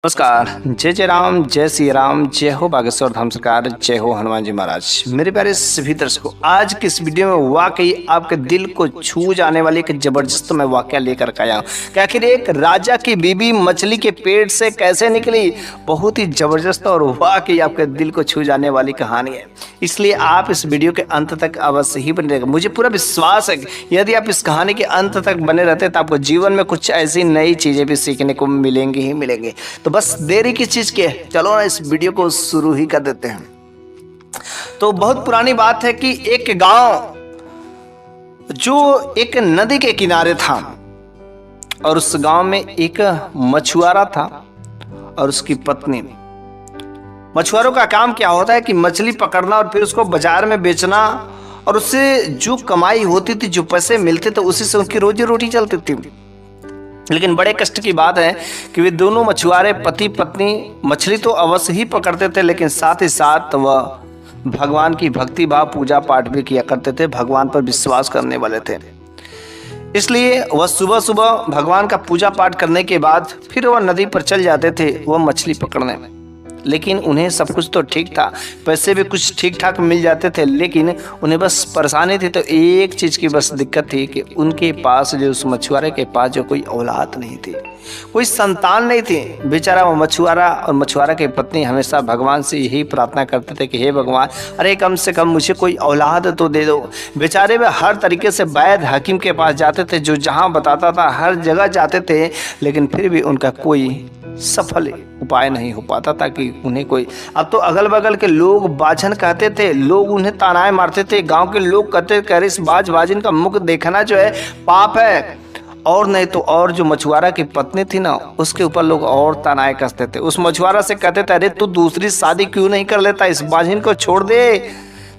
नमस्कार। जय जय राम, जय श्री राम, जय हो बागेश्वर धाम सरकार, जय हो हनुमान जी महाराज। मेरे प्यारे सभी दर्शकों, आज की इस वीडियो में वाकई आपके दिल को छू जाने वाली एक जबरदस्त मैं वाकया लेकर आया हूँ कि आखिर एक राजा की बीबी मछली के पेट से कैसे निकली। बहुत ही जबरदस्त और वाकई आपके दिल को छू जाने वाली कहानी है, इसलिए आप इस वीडियो के अंत तक अवश्य ही बने रहेगा। मुझे पूरा विश्वास है कि यदि आप इस कहानी के अंत तक बने रहते तो आपको जीवन में कुछ ऐसी नई चीजें भी सीखने को मिलेंगी ही मिलेंगी। तो बस देरी किस चीज की है, चलो ना इस वीडियो को शुरू ही कर देते हैं। तो बहुत पुरानी बात है कि एक गांव जो एक नदी के किनारे था और उस गांव में एक मछुआरा था और उसकी पत्नी। मछुआरों का काम क्या होता है कि मछली पकड़ना और फिर उसको बाजार में बेचना, और उससे जो कमाई होती थी, जो पैसे मिलते थे, उसी से उनकी रोजी रोटी चलती थी। लेकिन बड़े कष्ट की बात है कि वे दोनों मछुआरे पति पत्नी मछली तो अवश्य ही पकड़ते थे, लेकिन साथ ही साथ वह भगवान की भक्ति भाव पूजा पाठ भी किया करते थे, भगवान पर विश्वास करने वाले थे। इसलिए वह सुबह सुबह भगवान का पूजा पाठ करने के बाद फिर वह नदी पर चल जाते थे वह मछली पकड़ने में। लेकिन उन्हें सब कुछ तो ठीक था, पैसे भी कुछ ठीक ठाक मिल जाते थे, लेकिन उन्हें बस परेशानी थी। तो एक चीज़ की बस दिक्कत थी कि उनके पास, जो उस मछुआरे के पास, जो कोई औलाद नहीं थी, कोई संतान नहीं थी। बेचारा वो मछुआरा और मछुआरा की पत्नी हमेशा भगवान से यही प्रार्थना करते थे कि हे भगवान, अरे कम से कम मुझे कोई औलाद तो दे दो। बेचारे वे हर तरीके से वैद्य हकीम के पास जाते थे, जो जहाँ बताता था हर जगह जाते थे, लेकिन फिर भी उनका कोई सफल उपाय नहीं हो पाता था कि उन्हें कोई। अब तो अगल बगल के लोग बाझन कहते थे, लोग उन्हें तानाएं मारते थे, गांव के लोग कहते थे इस बाजिन का मुख देखना जो है पाप है। और नहीं तो और जो मछुआरा की पत्नी थी ना, उसके ऊपर लोग और तानाएं कसते थे। उस मछुआरा से कहते थे अरे तू दूसरी शादी क्यों नहीं कर लेता, इस बाजिन को छोड़ दे,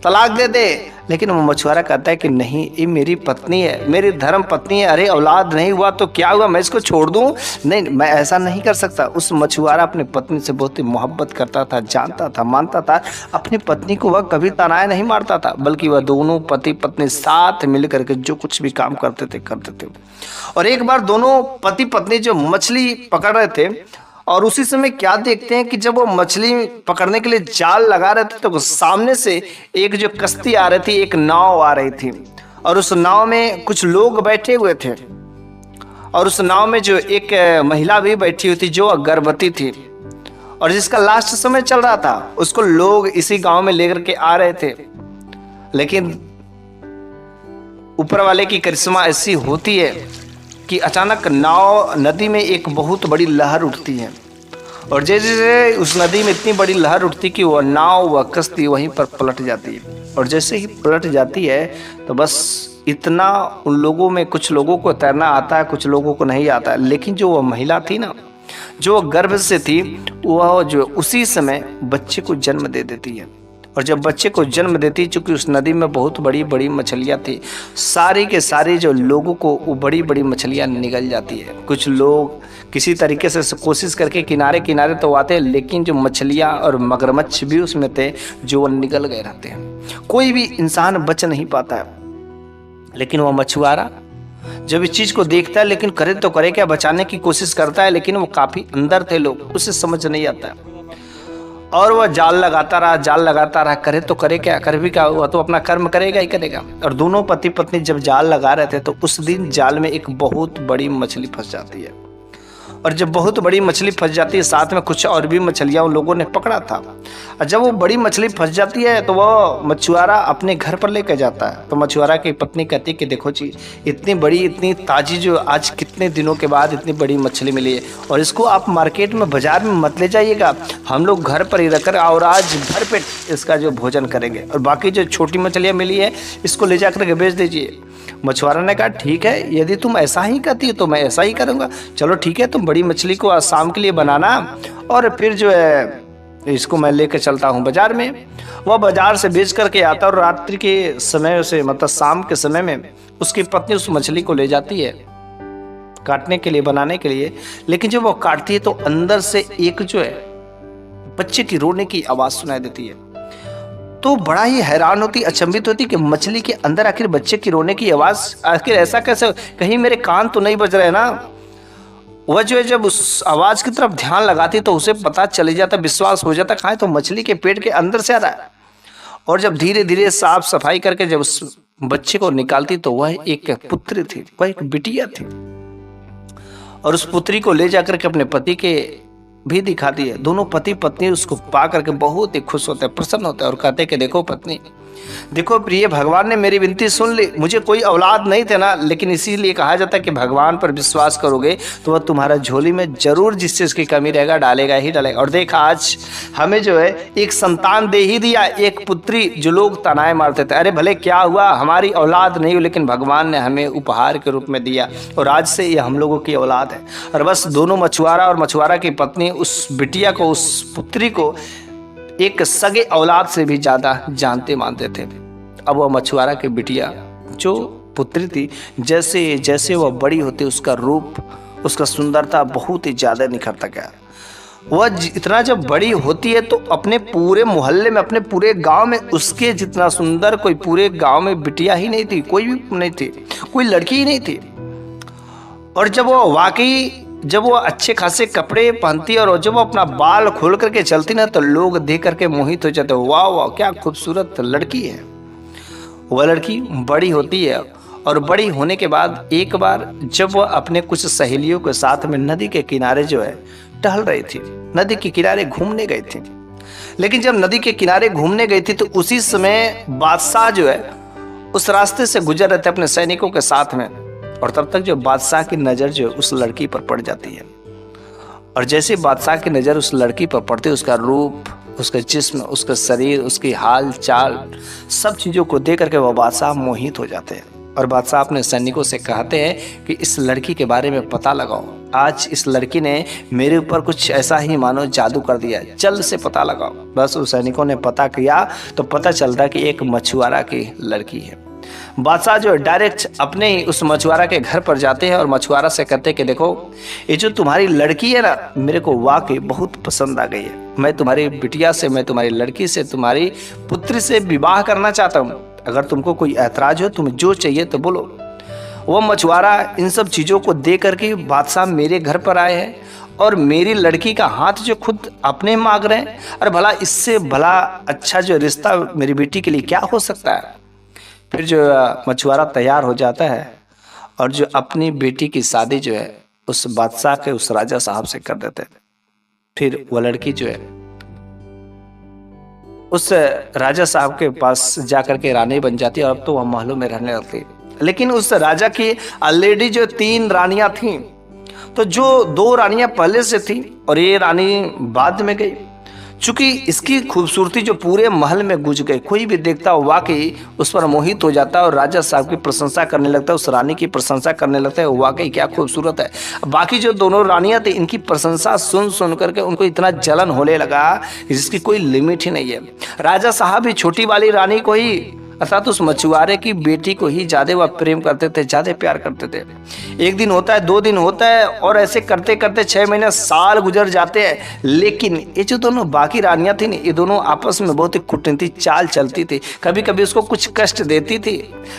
तलाक दे दे। लेकिन वो मछुआरा कहता है कि नहीं, ये मेरी पत्नी है, मेरी धर्म पत्नी है। अरे औलाद नहीं हुआ तो क्या हुआ, मैं इसको छोड़ दूं? नहीं, मैं ऐसा नहीं कर सकता। उस मछुआरा अपनी पत्नी से बहुत ही मोहब्बत करता था, जानता था, मानता था। अपनी पत्नी को वह कभी तानाएं नहीं मारता था, बल्कि वह दोनों पति पत्नी साथ मिल करके जो कुछ भी काम करते थे। और एक बार दोनों पति पत्नी जो मछली पकड़ रहे थे, और उसी समय क्या देखते हैं कि जब वो मछली पकड़ने के लिए जाल लगा रहे थे तो सामने से एक जो कश्ती आ रही थी, एक नाव आ रही थी, और उस नाव में कुछ लोग बैठे हुए थे, और उस नाव में जो एक महिला भी बैठी हुई थी जो गर्भवती थी, और जिसका लास्ट समय चल रहा था। उसको लोग इसी गांव में लेकर के आ रहे थे, लेकिन ऊपर वाले की करिश्मा ऐसी होती है कि अचानक नाव नदी में एक बहुत बड़ी लहर उठती है, और जैसे उस नदी में इतनी बड़ी लहर उठती कि वह नाव, वह कश्ती वहीं पर पलट जाती है। और जैसे ही पलट जाती है तो बस इतना, उन लोगों में कुछ लोगों को तैरना आता है, कुछ लोगों को नहीं आता है। लेकिन जो वह महिला थी ना, जो गर्भ से थी, वह जो उसी समय बच्चे को जन्म दे देती है। और जब बच्चे को जन्म देती, चूंकि उस नदी में बहुत बड़ी बड़ी मछलियाँ थी, सारी के सारे जो लोगों को वो बड़ी बड़ी मछलियाँ निगल जाती है। कुछ लोग किसी तरीके से कोशिश करके किनारे किनारे तो आते हैं, लेकिन जो मछलियाँ और मगरमच्छ भी उसमें थे जो निगल गए रहते हैं। कोई भी इंसान बच नहीं पाता है। लेकिन वह मछुआरा जब इस चीज़ को देखता है, लेकिन करे तो करे क्या, बचाने की कोशिश करता है, लेकिन वो काफ़ी अंदर थे लोग, उसे समझ नहीं आता है। और वह जाल लगाता रहा, करे तो करे क्या, कर भी क्या, हुआ तो अपना कर्म करेगा ही करेगा। और दोनों पति पत्नी जब जाल लगा रहे थे तो उस दिन जाल में एक बहुत बड़ी मछली फंस जाती है। और जब बहुत बड़ी मछली फंस जाती है, साथ में कुछ और भी मछलियां उन लोगों ने पकड़ा था। और जब वो बड़ी मछली फंस जाती है तो वह मछुआरा अपने घर पर लेकर जाता है। तो मछुआरा की पत्नी कहती है कि देखो जी, इतनी बड़ी, इतनी ताजी, जो आज कितने दिनों के बाद इतनी बड़ी मछली मिली है, और इसको आप मार्केट में, बाजार में मत ले जाइएगा, हम लोग घर पर ही रखकर और आज भरपेट इसका जो भोजन करेंगे, और बाकी जो छोटी मछलियाँ मिली है इसको ले जाकर के बेच दीजिए। मछुआरा ने कहा ठीक है, यदि तुम ऐसा ही कहती हो तो मैं ऐसा ही करूँगा। चलो ठीक है, तुम बड़ी मछली को आज शाम के लिए बनाना, और फिर जो है इसको मैं लेकर चलता हूँ बाजार में। वह बाजार से बेच करके आता, और रात्रि के समय से, मतलब शाम के समय में, उसकी पत्नी उस मछली को ले जाती है काटने के लिए, बनाने के लिए। लेकिन जब वो काटती है तो अंदर से एक जो है बच्चे की रोने की आवाज़ सुनाई देती है। तो बड़ा ही हैरान होती, अचंभित होती कि मछली के अंदर आखिर बच्चे की रोने की आवाज़, आखिर ऐसा कैसे, कहीं मेरे कान तो नहीं बज रहे ना। वह जो है जब उस आवाज की तरफ ध्यान लगाती तो उसे पता चल जाता, विश्वास हो जाता कहाँ है, तो मछली के पेट के अंदर से आ रहा है। और जब धीरे धीरे साफ सफाई करके जब उस बच्चे को निकालती तो वह एक पुत्री थी, वह एक बिटिया थी। और उस पुत्री को ले जाकर के अपने पति के भी दिखाती है। दोनों पति पत्नी उसको पा करके बहुत ही खुश होते हैं, प्रसन्न होते हैं और कहते हैं कि देखो पत्नी, देखो प्रिय, भगवान ने मेरी विनती सुन ली। मुझे कोई औलाद नहीं थे ना, लेकिन इसीलिए कहा जाता है कि भगवान पर विश्वास करोगे तो वह तुम्हारा झोली में जरूर जिस चीज की कमी रहेगा डालेगा ही डालेगा। और देखा आज हमें जो है एक संतान दे ही दिया, एक पुत्री। जो लोग तानाएं मारते थे, अरे भले क्या हुआ, हमारी औलाद नहीं हुई, लेकिन भगवान ने हमें उपहार के रूप में दिया और आज से ये हम लोगों की औलाद है। और बस दोनों मछुआरा और मछुआरा की पत्नी उस बिटिया को, उस पुत्री को एक सगे औलाद से भी ज्यादा जानते मानते थे। अब वह मछुआरा की बिटिया जो पुत्री थी, जैसे जैसे वह बड़ी होती उसका रूप, उसका सुंदरता बहुत ही ज्यादा निखरता गया। वह इतना जब बड़ी होती है तो अपने पूरे मोहल्ले में, अपने पूरे गांव में उसके जितना सुंदर कोई पूरे गांव में बिटिया ही नहीं थी, कोई भी नहीं थी, कोई लड़की ही नहीं थी। और जब वो अच्छे खासे कपड़े पहनती और जब वो अपना बाल खोल करके चलती ना तो लोग देख करके मोहित हो जाते, वाह वाह क्या खूबसूरत लड़की है। वह लड़की बड़ी होती है और बड़ी होने के बाद एक बार जब वह अपने कुछ सहेलियों के साथ में नदी के किनारे जो है टहल रही थी, नदी के किनारे घूमने गई थी। लेकिन जब नदी के किनारे घूमने गई थी तो उसी समय बादशाह जो है उस रास्ते से गुजर रहे थे अपने सैनिकों के साथ में। और तब तक जो बादशाह की नज़र जो उस लड़की पर पड़ जाती है। और जैसे बादशाह की नज़र उस लड़की पर पड़ती है, उसका रूप, उसका जिस्म, उसका शरीर, उसकी हाल चाल, सब चीज़ों को देख करके वह बादशाह मोहित हो जाते हैं। और बादशाह अपने सैनिकों से कहते हैं कि इस लड़की के बारे में पता लगाओ। आज इस लड़की ने मेरे ऊपर कुछ ऐसा ही मानो जादू कर दिया, जल्द से पता लगाओ। बस उस सैनिकों ने पता किया तो पता चलता कि एक मछुआरा की लड़की है। बादशाह जो डायरेक्ट अपने ही उस मछुआरा के घर पर जाते हैं और मछुआरा से कहते हैं कि देखो ये जो तुम्हारी लड़की है ना, मेरे को वाकई बहुत पसंद आ गई है। मैं तुम्हारी बिटिया से, मैं तुम्हारी लड़की से, तुम्हारी पुत्री से विवाह करना चाहता हूँ। अगर तुमको कोई ऐतराज हो, तुम्हें जो चाहिए तो बोलो। वह मछुआरा इन सब चीज़ों को देख करके, बादशाह मेरे घर पर आए हैं और मेरी लड़की का हाथ जो खुद अपने मांग रहे हैं, अरे भला इससे भला अच्छा जो रिश्ता मेरी बेटी के लिए क्या हो सकता है। फिर जो मछुआरा तैयार हो जाता है और जो अपनी बेटी की शादी जो है उस बादशाह के, उस राजा साहब से कर देते हैं। फिर वह लड़की जो है उस राजा साहब के पास जाकर के रानी बन जाती है और अब तो वह महलों में रहने लगती है। लेकिन उस राजा की ऑलरेडी जो 3 रानियां थीं, तो जो 2 रानियां पहले से थी और ये रानी बाद में गई। चूंकि इसकी खूबसूरती जो पूरे महल में गुज गई, कोई भी देखता वाकई उस पर मोहित हो जाता है और राजा साहब की प्रशंसा करने लगता है, उस रानी की प्रशंसा करने लगता है, वाकई क्या खूबसूरत है। बाकी जो दोनों रानियां थी, इनकी प्रशंसा सुन सुन करके उनको इतना जलन होने लगा जिसकी कोई लिमिट ही नहीं है। राजा साहब भी छोटी वाली रानी को ही, अर्थात उस मछुआरे की बेटी को ही ज्यादा वह प्रेम करते थे, ज्यादा प्यार करते थे। 1 दिन होता है, 2 दिन होता है और ऐसे करते करते 6 महीने, साल गुजर जाते हैं। लेकिन ये जो दोनों बाकी रानियां थी, ये दोनों आपस में बहुत ही कूटनीति चाल चलती थी। कभी कभी उसको कुछ कष्ट देती थी,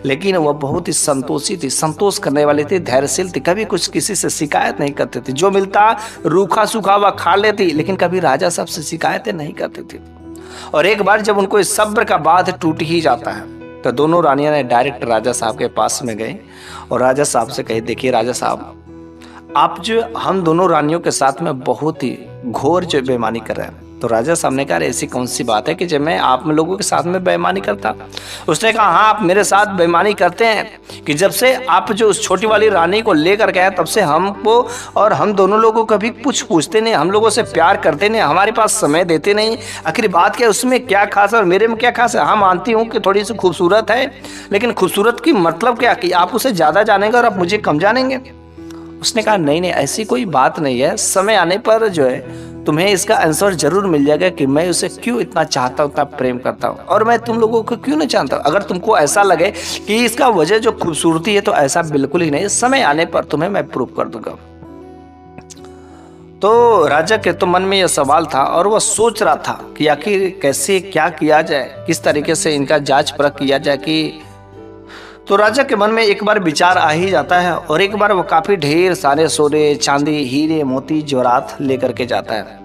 लेकिन वह बहुत ही संतोषी थी, संतोष करने वाली थी, धैर्यशील थी, कभी कुछ किसी से शिकायत नहीं करती थी। जो मिलता रूखा सूखा वह खा लेती, लेकिन कभी राजा साहब से शिकायतें नहीं करती थी। और एक बार जब उनको इस सब्र का बांध टूट ही जाता है तो दोनों रानियां ने डायरेक्ट राजा साहब के पास में गए और राजा साहब से कहे, देखिए राजा साहब, आप जो हम दोनों रानियों के साथ में बहुत ही घोर जो बेईमानी कर रहे हैं। तो राजा साहब ने कहा, ऐसी कौन सी बात है कि जब मैं आप लोगों के साथ में बेईमानी करता। उसने कहा, हाँ आप मेरे साथ बेईमानी करते हैं कि जब से आप जो उस छोटी वाली रानी को लेकर गए तब से हमको और हम दोनों लोगों को कभी कुछ पूछते नहीं, हम लोगों से प्यार करते नहीं, हमारे पास समय देते नहीं। आखिर बात क्या है, उसमें क्या खास है और मेरे में क्या खास है। हाँ मानती हूँ कि थोड़ी सी खूबसूरत है, लेकिन खूबसूरत की मतलब क्या कि आप उसे ज़्यादा जानेंगे और आप मुझे कम जानेंगे। उसने कहा, नहीं नहीं ऐसी कोई बात नहीं है, समय आने पर जो है तुम्हें इसका आंसर जरूर मिल जाएगा कि मैं उसे क्यों इतना चाहता हूँ, इतना प्रेम करता हूँ और मैं तुम लोगों को क्यों नहीं चाहता। अगर तुमको ऐसा लगे कि इसका वजह जो खूबसूरती है, तो ऐसा बिल्कुल ही नहीं, समय आने पर तुम्हें मैं प्रूव कर दूंगा। तो राजा के तो मन में यह सवाल था और वह सोच रहा था कि आखिर कैसे क्या किया जाए, किस तरीके से इनका जांच परख किया जाए कि तो राजा के मन में एक बार विचार आ ही जाता है और एक बार वो काफी ढेर सारे सोने चांदी हीरे मोती जवाहरात लेकर के जाता है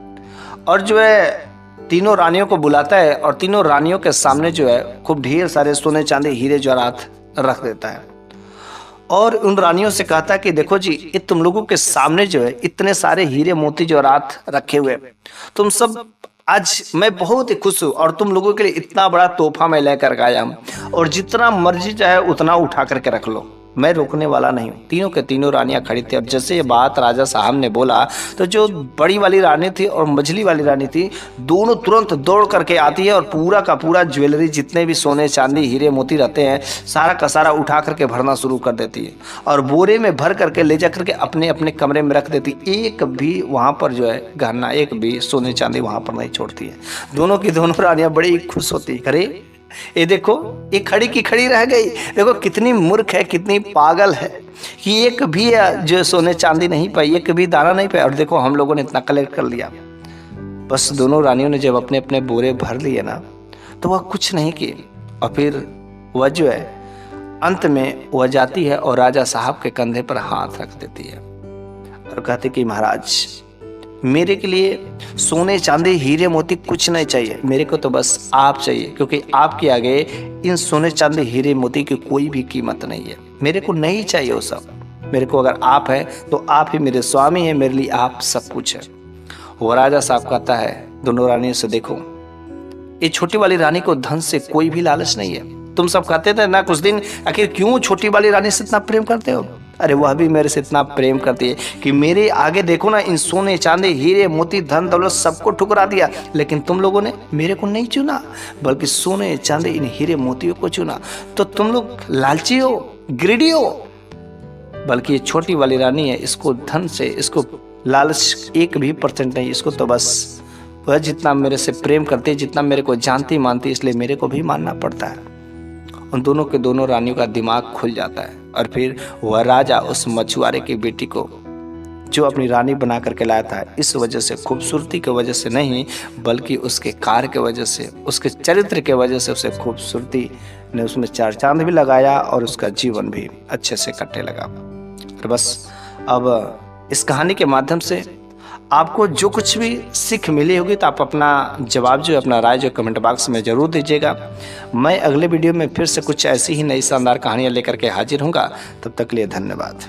और जो है तीनों रानियों को बुलाता है और तीनों रानियों के सामने जो है खूब ढेर सारे सोने चांदी हीरे जवाहरात रख देता है और उन रानियों से कहता है कि देखो जी, ये तुम लोगों के सामने जो है इतने सारे हीरे मोती जवाहरात रखे हुए, तुम सब आज मैं बहुत ही खुश हूँ और तुम लोगों के लिए इतना बड़ा तोहफा मैं लेकर आया हूँ और जितना मर्जी चाहे उतना उठा करके रख लो, मैं रोकने वाला नहीं हूँ। तीनों के तीनों रानियां खड़ी थी और जैसे ये बात राजा साहब ने बोला तो जो बड़ी वाली रानी थी और मझली वाली रानी थी, दोनों तुरंत दौड़ करके आती है और पूरा का पूरा ज्वेलरी जितने भी सोने चांदी हीरे मोती रहते हैं सारा का सारा उठा करके भरना शुरू कर देती है और बोरे में भर करके ले जा करके अपने अपने कमरे में रख देती। एक भी वहाँ पर जो है गहना, एक भी सोने चांदी वहाँ पर नहीं छोड़ती है। दोनों की दोनों रानियां बड़ी खुश होती है। अरे ये देखो, ये खड़ी की खड़ी रह गई, देखो कितनी मूर्ख है, कितनी पागल है कि एक भी जो सोने चांदी नहीं पाई, एक भी दाना नहीं पाया और देखो हम लोगों ने इतना कलेक्ट कर लिया। बस दोनों रानियों ने जब अपने अपने बोरे भर लिए ना तो वह कुछ नहीं की और फिर वह जो है अंत में वह जाती है और राजा साहब के कंधे पर हाथ रख देती है और कहती कि महाराज, मेरे के लिए सोने चांदी हीरे मोती कुछ नहीं चाहिए, मेरे को तो बस आप चाहिए, क्योंकि आपके आगे इन सोने चांदी हीरे मोती की कोई भी कीमत नहीं है। मेरे को नहीं चाहिए वो सब, मेरे को अगर आप है तो आप ही मेरे स्वामी हैं, मेरे लिए आप सब कुछ है। वो राजा साहब कहता है दोनों रानियों से, देखो ये छोटी वाली रानी को धन से कोई भी लालच नहीं है। तुम सब कहते थे ना कुछ दिन, आखिर क्यों छोटी वाली रानी से इतना प्रेम करते हो? अरे वह भी मेरे से इतना प्रेम करती है कि मेरे आगे देखो ना, इन सोने चांदी हीरे मोती धन दौलत सबको ठुकरा दिया, लेकिन तुम लोगों ने मेरे को नहीं चुना बल्कि सोने चांदी इन हीरे मोतियों को चुना। तो तुम लोग लालची हो, ग्रीडी हो। बल्कि ये छोटी वाली रानी है, इसको धन से, इसको लालच 1% नहीं, इसको तो बस वह जितना मेरे से प्रेम करती है, जितना मेरे को जानती मानती, इसलिए मेरे को भी मानना पड़ता है। उन दोनों के दोनों रानियों का दिमाग खुल जाता है और फिर वह राजा उस मछुआरे की बेटी को जो अपनी रानी बना करके लाया था, इस वजह से, खूबसूरती की वजह से नहीं बल्कि उसके कार्य की वजह से, उसके चरित्र के वजह से, उसे खूबसूरती ने उसमें 4 चांद भी लगाया और उसका जीवन भी अच्छे से कटने लगा। और बस अब इस कहानी के माध्यम से आपको जो कुछ भी सीख मिली होगी तो आप अपना जवाब जो है, अपना राय जो कमेंट बॉक्स में ज़रूर दीजिएगा। मैं अगले वीडियो में फिर से कुछ ऐसी ही नई शानदार कहानियाँ लेकर के हाजिर हूँगा। तब तक के लिए धन्यवाद।